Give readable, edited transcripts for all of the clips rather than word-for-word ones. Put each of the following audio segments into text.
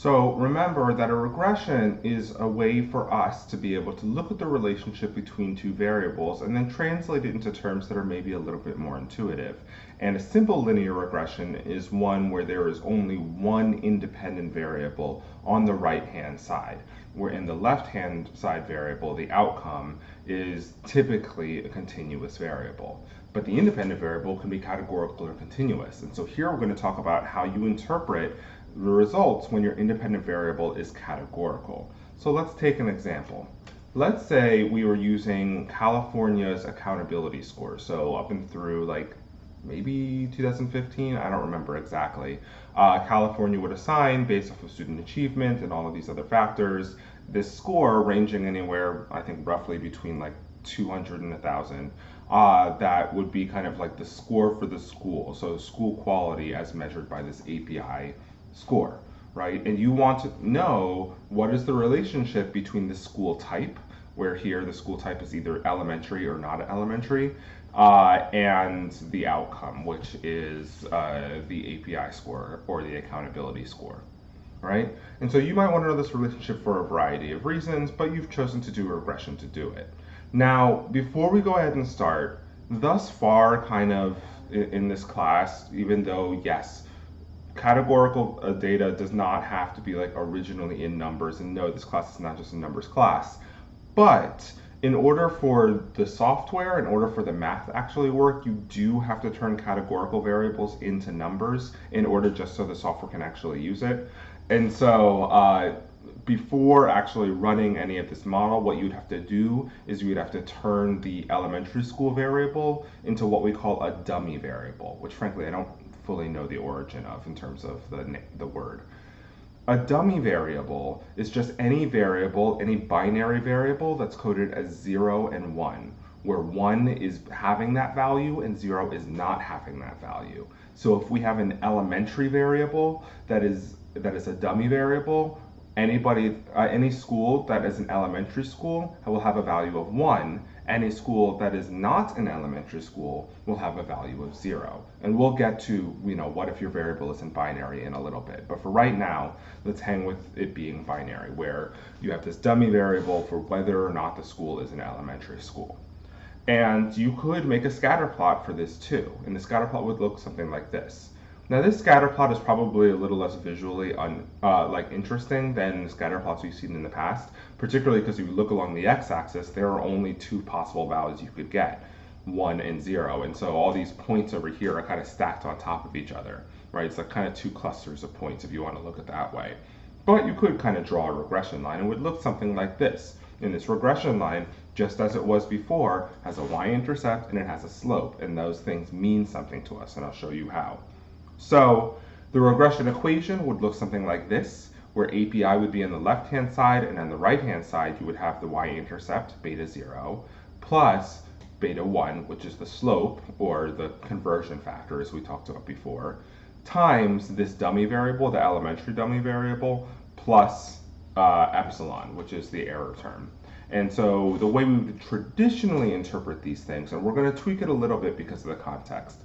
So remember that a regression is a way for us to be able to look at the relationship between two variables and then translate it into terms that are maybe a little bit more intuitive. And a simple linear regression is one where there is only one independent variable on the right-hand side, where in the left-hand side variable, the outcome is typically a continuous variable. But the independent variable can be categorical or continuous. And so here we're going to talk about how you interpret the results when your independent variable is categorical. So let's take an example. Let's say we were using California's accountability score. So up and through like maybe 2015, I don't remember exactly. California would assign, based off of student achievement and all of these other factors, this score ranging anywhere, I think roughly between like 200 and 1,000. That would be kind of like the score for the school. So school quality as measured by this API score, right? And you want to know what is the relationship between the school type, where here the school type is either elementary or not elementary, and the outcome, which is the API score or the accountability score, right? And so you might want to know this relationship for a variety of reasons, but you've chosen to do a regression to do it. Now, before we go ahead and start, thus far kind of in this class, even though yes, categorical data does not have to be like originally in numbers, and no, this class is not just a numbers class, but in order for the software, in order for the math to actually work, you do have to turn categorical variables into numbers in order just so the software can actually use it. And so before actually running any of this model, what you'd have to do is you'd have to turn the elementary school variable into what we call a dummy variable, which frankly I don't fully know the origin of in terms of the word. A dummy variable is just any variable, any binary variable that's coded as 0 and 1, where 1 is having that value and 0 is not having that value. So if we have an elementary variable that is a dummy variable, any school that is an elementary school will have a value of 1. Any school that is not an elementary school will have a value of 0. And we'll get to, what if your variable isn't binary in a little bit. But for right now, let's hang with it being binary, where you have this dummy variable for whether or not the school is an elementary school. And you could make a scatter plot for this too. And the scatter plot would look something like this. Now this scatter plot is probably a little less visually interesting than scatter plots we've seen in the past, particularly because if you look along the x-axis, there are only two possible values you could get, 1 and 0. And so all these points over here are kind of stacked on top of each other, right? It's like kind of two clusters of points if you want to look at it that way. But you could kind of draw a regression line. It would look something like this. And this regression line, just as it was before, has a y-intercept and it has a slope. And those things mean something to us, and I'll show you how. So the regression equation would look something like this, where API would be on the left-hand side, and on the right-hand side you would have the y-intercept, beta 0, plus beta 1, which is the slope, or the conversion factor as we talked about before, times this dummy variable, the elementary dummy variable, plus epsilon, which is the error term. And so the way we would traditionally interpret these things, and we're going to tweak it a little bit because of the context,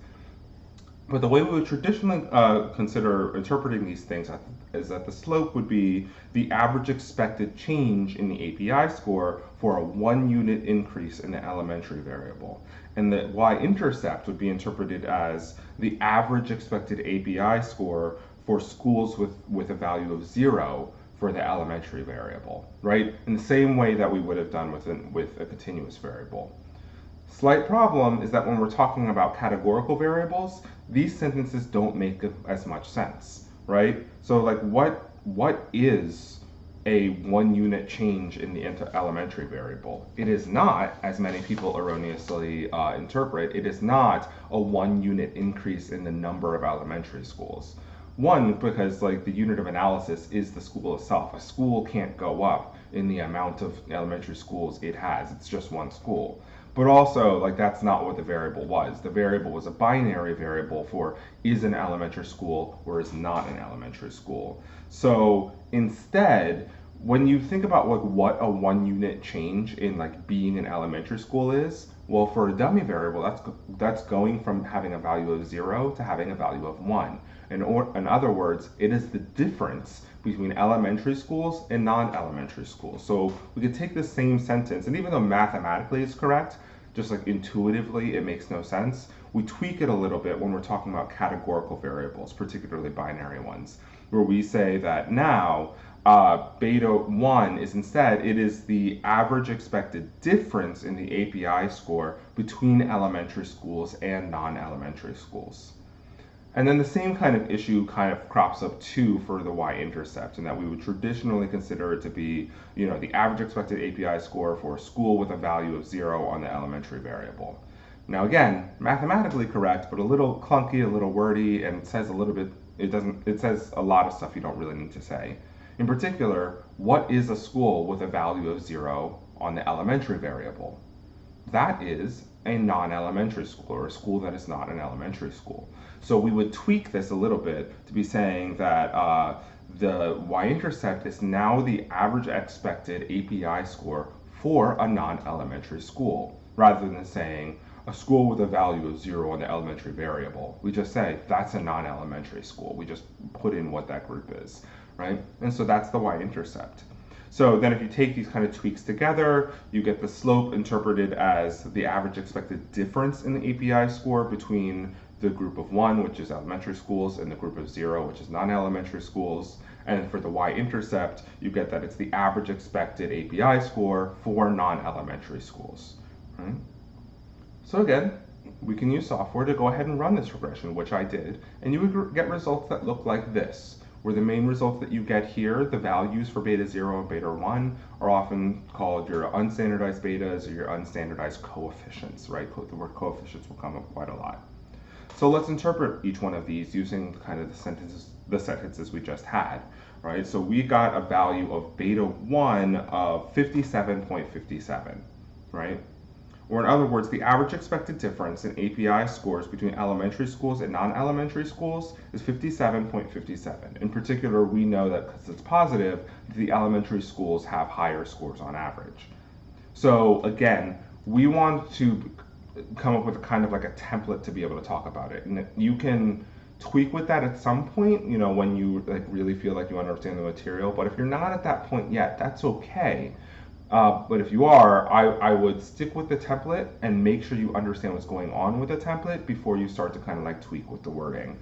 but the way we would traditionally consider interpreting these things is that the slope would be the average expected change in the API score for a 1-unit increase in the elementary variable. And the y-intercept would be interpreted as the average expected API score for schools with a value of 0 for the elementary variable, right? In the same way that we would have done with a continuous variable. Slight problem is that when we're talking about categorical variables, these sentences don't make as much sense, right? So like what is a 1-unit change in the elementary variable? It is not, as many people erroneously interpret, it is not a 1-unit increase in the number of elementary schools. One, because like the unit of analysis is the school itself. A school can't go up in the amount of elementary schools it has. It's just one school. But also, like, that's not what the variable was. The variable was a binary variable for is an elementary school or is not an elementary school. So instead, when you think about like what a 1 unit change in like being in elementary school is, well, for a dummy variable, that's going from having a value of 0 to having a value of 1. In other words, it is the difference between elementary schools and non-elementary schools. So we could take the same sentence, and even though mathematically it's correct, just like intuitively it makes no sense, we tweak it a little bit when we're talking about categorical variables, particularly binary ones, where we say that now beta 1 is instead, it is the average expected difference in the API score between elementary schools and non-elementary schools. And then the same kind of issue kind of crops up too for the y-intercept, in that we would traditionally consider it to be, the average expected API score for a school with a value of 0 on the elementary variable. Now again, mathematically correct, but a little clunky, a little wordy, and it says a little bit, it says a lot of stuff you don't really need to say. In particular, what is a school with a value of 0 on the elementary variable? That is a non-elementary school, or a school that is not an elementary school. So we would tweak this a little bit to be saying that the y-intercept is now the average expected API score for a non-elementary school, rather than saying a school with a value of 0 on the elementary variable. We just say that's a non-elementary school. We just put in what that group is, right? And so that's the y-intercept. So then if you take these kind of tweaks together, you get the slope interpreted as the average expected difference in the API score between the group of 1, which is elementary schools, and the group of 0, which is non-elementary schools. And for the y-intercept, you get that it's the average expected API score for non-elementary schools. Right? So again, we can use software to go ahead and run this regression, which I did, and you would get results that look like this, where the main results that you get here, the values for beta 0 and beta 1, are often called your unstandardized betas or your unstandardized coefficients, right? The word coefficients will come up quite a lot. So let's interpret each one of these using kind of the sentences we just had, right? So we got a value of beta 1 of 57.57, right? Or in other words, the average expected difference in API scores between elementary schools and non-elementary schools is 57.57. In particular, we know that because it's positive, the elementary schools have higher scores on average. So again, we want to come up with a kind of like a template to be able to talk about it. And you can tweak with that at some point, when you like really feel like you understand the material. But if you're not at that point yet, that's okay. But if you are, I would stick with the template and make sure you understand what's going on with the template before you start to kind of like tweak with the wording.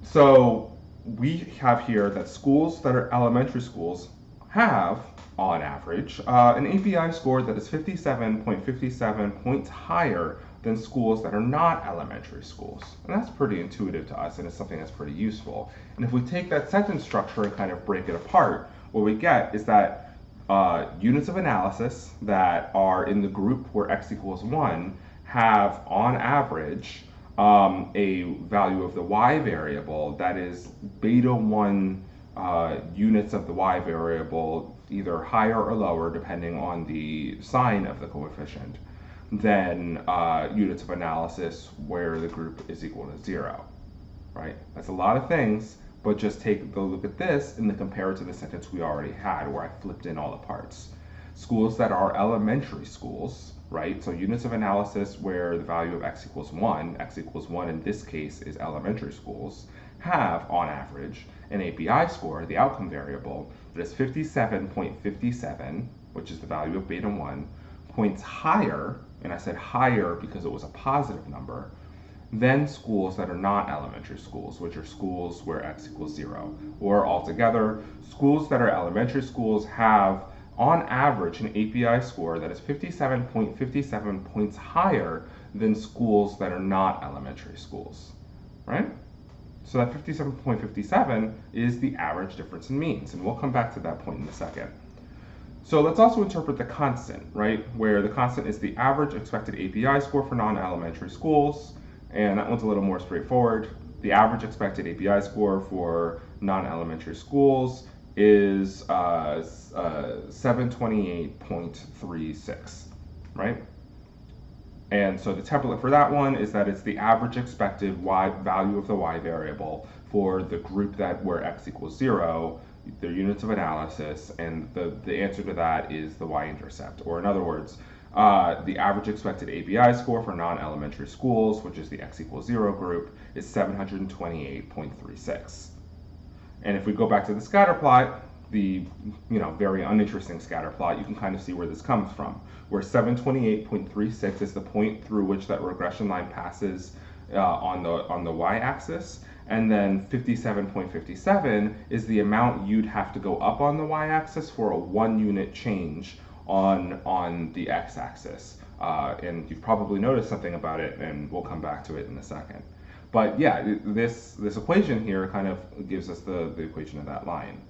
So we have here that schools that are elementary schools have, on average, an API score that is 57.57 points higher than schools that are not elementary schools. And that's pretty intuitive to us, and it's something that's pretty useful. And if we take that sentence structure and kind of break it apart, what we get is that units of analysis that are in the group where x equals 1 have, on average, a value of the y variable that is beta 1 units of the y variable, either higher or lower, depending on the sign of the coefficient, than units of analysis where the group is equal to 0, right? That's a lot of things. But just take a look at this and then compare it to the sentence we already had where I flipped in all the parts. Schools that are elementary schools, right? So units of analysis where the value of x equals 1 in this case is elementary schools, have, on average, an API score, the outcome variable, that is 57.57, which is the value of beta 1, points higher, and I said higher because it was a positive number, than schools that are not elementary schools, which are schools where x equals 0. Or altogether, schools that are elementary schools have, on average, an API score that is 57.57 points higher than schools that are not elementary schools, right? So that 57.57 is the average difference in means, and we'll come back to that point in a second. So let's also interpret the constant, right? Where the constant is the average expected API score for non-elementary schools, and that one's a little more straightforward. The average expected API score for non-elementary schools is 728.36, right? And so the template for that one is that it's the average expected y value of the y variable for the group that where x equals 0, They're units of analysis, and the answer to that is the y-intercept. Or in other words, the average expected API score for non-elementary schools, which is the x equals 0 group, is 728.36. And if we go back to the scatter plot, the very uninteresting scatter plot, you can kind of see where this comes from. Where 728.36 is the point through which that regression line passes on the y-axis, and then 57.57 is the amount you'd have to go up on the y-axis for a 1-unit change on the x-axis. And you've probably noticed something about it, and we'll come back to it in a second. But yeah, this equation here kind of gives us the equation of that line.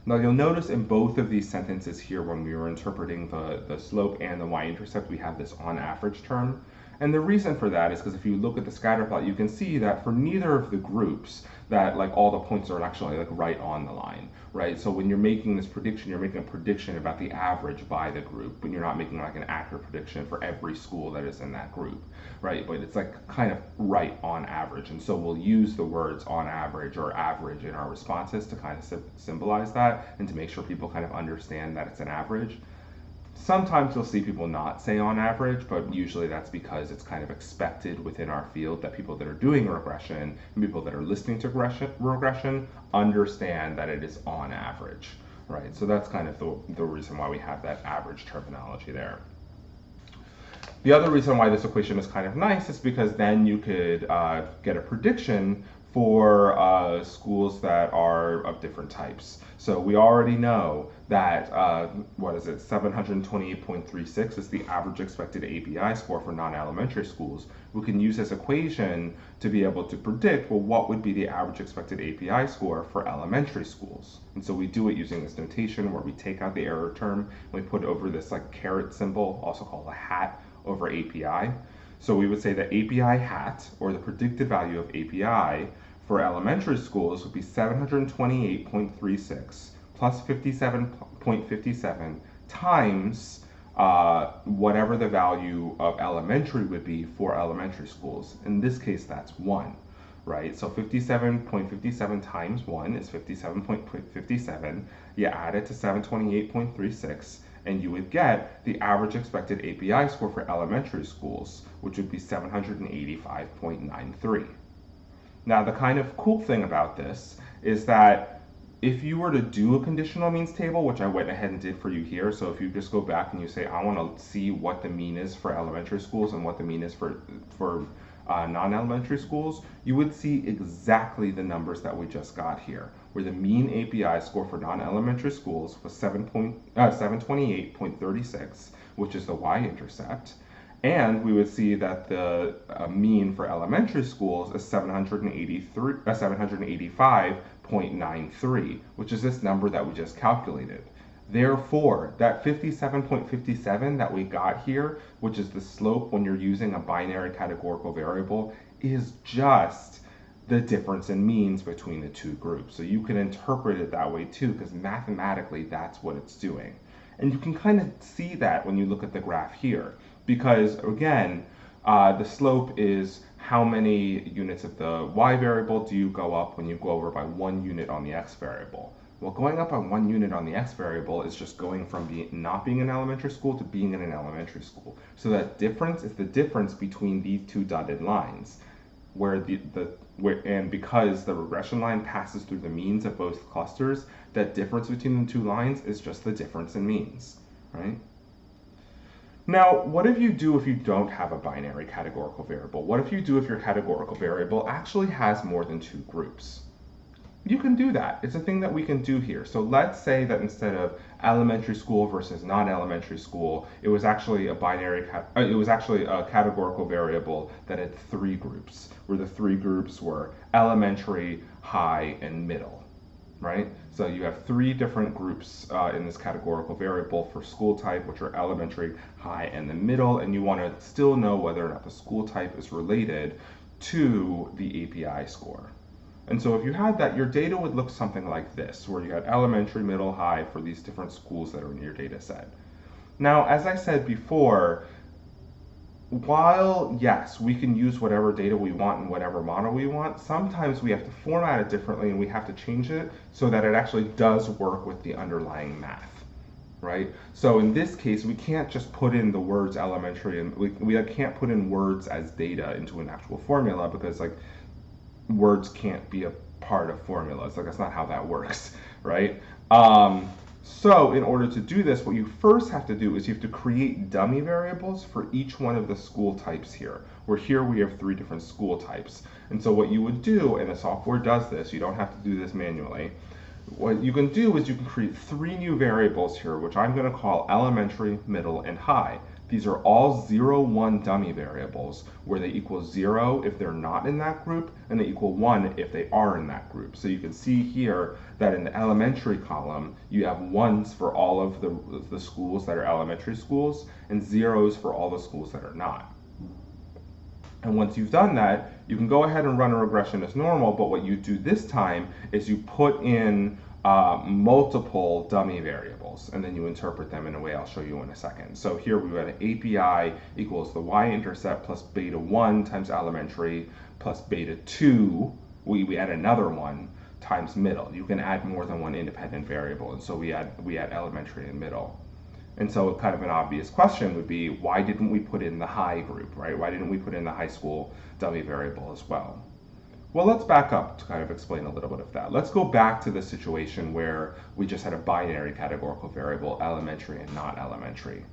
Now you'll notice in both of these sentences here, when we were interpreting the slope and the y-intercept, we have this on average term. And the reason for that is because if you look at the scatter plot, you can see that for neither of the groups, that like all the points are actually like right on the line, right? So when you're making this prediction, you're making a prediction about the average by the group, but you're not making like an accurate prediction for every school that is in that group, right? But it's like kind of right on average. And so we'll use the words on average or average in our responses to kind of symbolize that and to make sure people kind of understand that it's an average. Sometimes you'll see people not say on average, but usually that's because it's kind of expected within our field that people that are doing regression and people that are listening to regression understand that it is on average, right? So that's kind of the reason why we have that average terminology there. The other reason why this equation is kind of nice is because then you could get a prediction for schools that are of different types. So we already know that, 728.36 is the average expected API score for non-elementary schools. We can use this equation to be able to predict, well, what would be the average expected API score for elementary schools? And so we do it using this notation where we take out the error term, and we put over this like caret symbol, also called a hat, over API. So we would say that API hat, or the predicted value of API, for elementary schools would be 728.36 plus 57.57 times whatever the value of elementary would be for elementary schools. In this case, that's 1, right? So 57.57 times 1 is 57.57. You add it to 728.36, and you would get the average expected API score for elementary schools, which would be 785.93. Now, the kind of cool thing about this is that if you were to do a conditional means table, which I went ahead and did for you here, so if you just go back and you say, I want to see what the mean is for elementary schools and what the mean is for non-elementary schools, you would see exactly the numbers that we just got here, where the mean API score for non-elementary schools was 728.36, which is the y-intercept. And we would see that the mean for elementary schools is 785.93, which is this number that we just calculated. Therefore, that 57.57 that we got here, which is the slope when you're using a binary categorical variable, is just the difference in means between the two groups. So you can interpret it that way too, because mathematically that's what it's doing. And you can kind of see that when you look at the graph here. Because again, the slope is how many units of the y variable do you go up when you go over by 1 unit on the x variable. Well, going up by 1 unit on the x variable is just going from not being an elementary school to being in an elementary school. So that difference is the difference between these two dotted lines, and because the regression line passes through the means of both clusters, that difference between the two lines is just the difference in means, right? Now, what if you do if you don't have a binary categorical variable? What if you do if your categorical variable actually has more than 2 groups? You can do that. It's a thing that we can do here. So let's say that instead of elementary school versus non-elementary school, it was actually a categorical variable that had 3 groups, where the 3 groups were elementary, high, and middle, right? So you have 3 different groups in this categorical variable for school type, which are elementary, high, and the middle, and you want to still know whether or not the school type is related to the API score. And so if you had that, your data would look something like this, where you had elementary, middle, high for these different schools that are in your data set. Now, as I said before, while, yes, we can use whatever data we want and whatever model we want, sometimes we have to format it differently and we have to change it so that it actually does work with the underlying math, right? So in this case, we can't just put in the words elementary, and we can't put in words as data into an actual formula, because like words can't be a part of formulas. Like that's not how that works, right? So in order to do this, what you first have to do is you have to create dummy variables for each one of the school types here, where here we have 3 different school types. And so what you would do, and the software does this, you don't have to do this manually, what you can do is you can create 3 new variables here, which I'm going to call elementary, middle, and high. These are all 0, 1 dummy variables, where they equal 0 if they're not in that group, and they equal 1 if they are in that group. So you can see here that in the elementary column, you have 1s for all of the schools that are elementary schools, and 0s for all the schools that are not. And once you've done that, you can go ahead and run a regression as normal, but what you do this time is you put in multiple dummy variables, and then you interpret them in a way I'll show you in a second. So here we've got an API equals the y-intercept plus beta 1 times elementary plus beta 2, we add another one, times middle. You can add more than one independent variable, and so we add elementary and middle. And so kind of an obvious question would be, why didn't we put in the high group, right? Why didn't we put in the high school dummy variable as well? Well, let's back up to kind of explain a little bit of that. Let's go back to the situation where we just had a binary categorical variable, elementary and not elementary.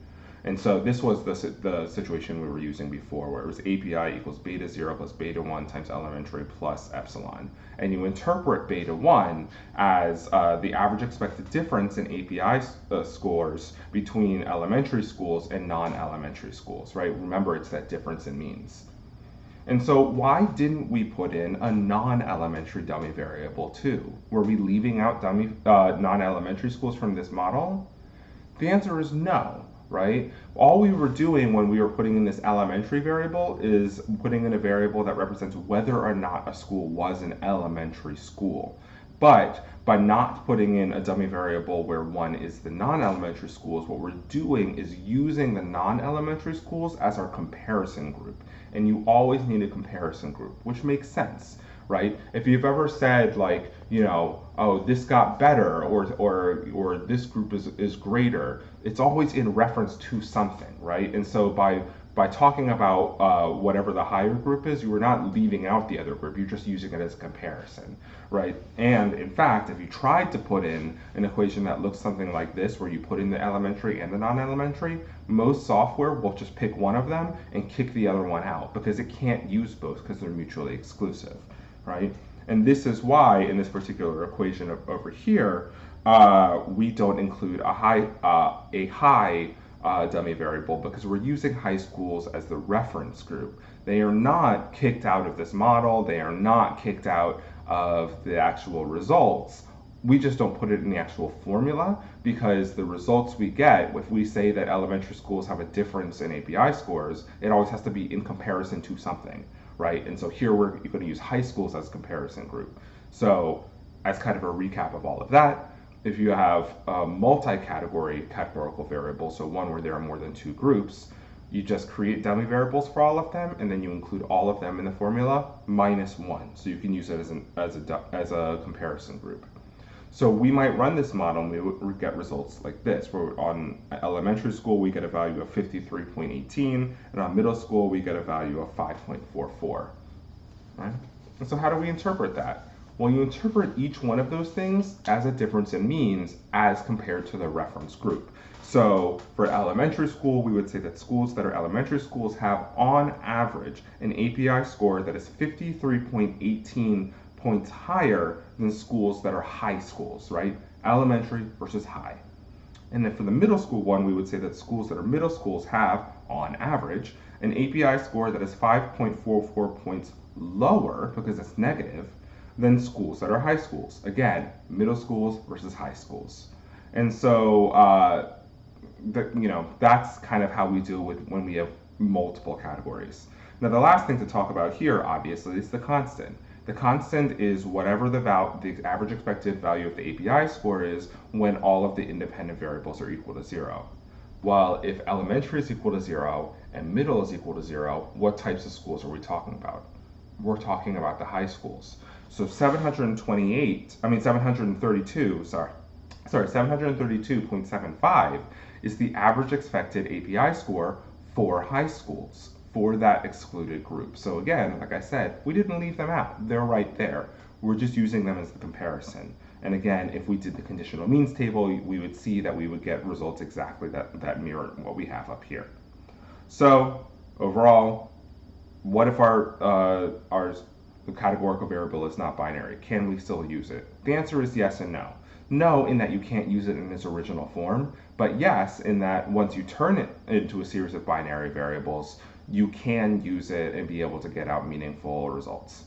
And so this was the situation we were using before, where it was API equals beta 0 plus beta 1 times elementary plus epsilon. And you interpret beta 1 as the average expected difference in API scores between elementary schools and non-elementary schools, right? Remember, it's that difference in means. And so why didn't we put in a non-elementary dummy variable too? Were we leaving out non-elementary schools from this model? The answer is no, right? All we were doing when we were putting in this elementary variable is putting in a variable that represents whether or not a school was an elementary school. But by not putting in a dummy variable where 1 is the non-elementary schools, what we're doing is using the non-elementary schools as our comparison group. And you always need a comparison group, which makes sense, right? If you've ever said like, you know, oh, this got better, or this group is greater, it's always in reference to something, right? And so by talking about whatever the higher group is, you are not leaving out the other group, you're just using it as a comparison, right? And in fact, if you tried to put in an equation that looks something like this, where you put in the elementary and the non-elementary, most software will just pick one of them and kick the other one out, because it can't use both because they're mutually exclusive, right? And this is why in this particular equation over here, we don't include a high dummy variable, because we're using high schools as the reference group. They are not kicked out of this model. They are not kicked out of the actual results. We just don't put it in the actual formula, because the results we get, if we say that elementary schools have a difference in API scores, it always has to be in comparison to something, right? And so here we're going to use high schools as comparison group. So as kind of a recap of all of that, if you have a multi-category categorical variable, so one where there are more than 2 groups, you just create dummy variables for all of them, and then you include all of them in the formula minus 1. So you can use it as a comparison group. So we might run this model and we would get results like this, where on elementary school we get a value of 53.18, and on middle school we get a value of 5.44, right? And so how do we interpret that? Well, you interpret each one of those things as a difference in means as compared to the reference group. So for elementary school, we would say that schools that are elementary schools have, on average, an API score that is 53.18 points higher than schools that are high schools, right? Elementary versus high. And then for the middle school one, we would say that schools that are middle schools have, on average, an API score that is 5.44 points lower, because it's negative, than schools that are high schools. Again, middle schools versus high schools. And so, that's kind of how we deal with when we have multiple categories. Now, the last thing to talk about here, obviously, is the constant. The constant is whatever the average expected value of the API score is when all of the independent variables are equal to 0. Well, if elementary is equal to 0 and middle is equal to 0, what types of schools are we talking about? We're talking about the high schools. So 732.75 is the average expected API score for high schools for that excluded group. So again, like I said, we didn't leave them out. They're right there. We're just using them as the comparison. And again, if we did the conditional means table, we would see that we would get results exactly that mirror what we have up here. So overall, what if our categorical variable is not binary? Can we still use it? The answer is yes and no. No, in that you can't use it in its original form, but yes, in that once you turn it into a series of binary variables, you can use it and be able to get out meaningful results.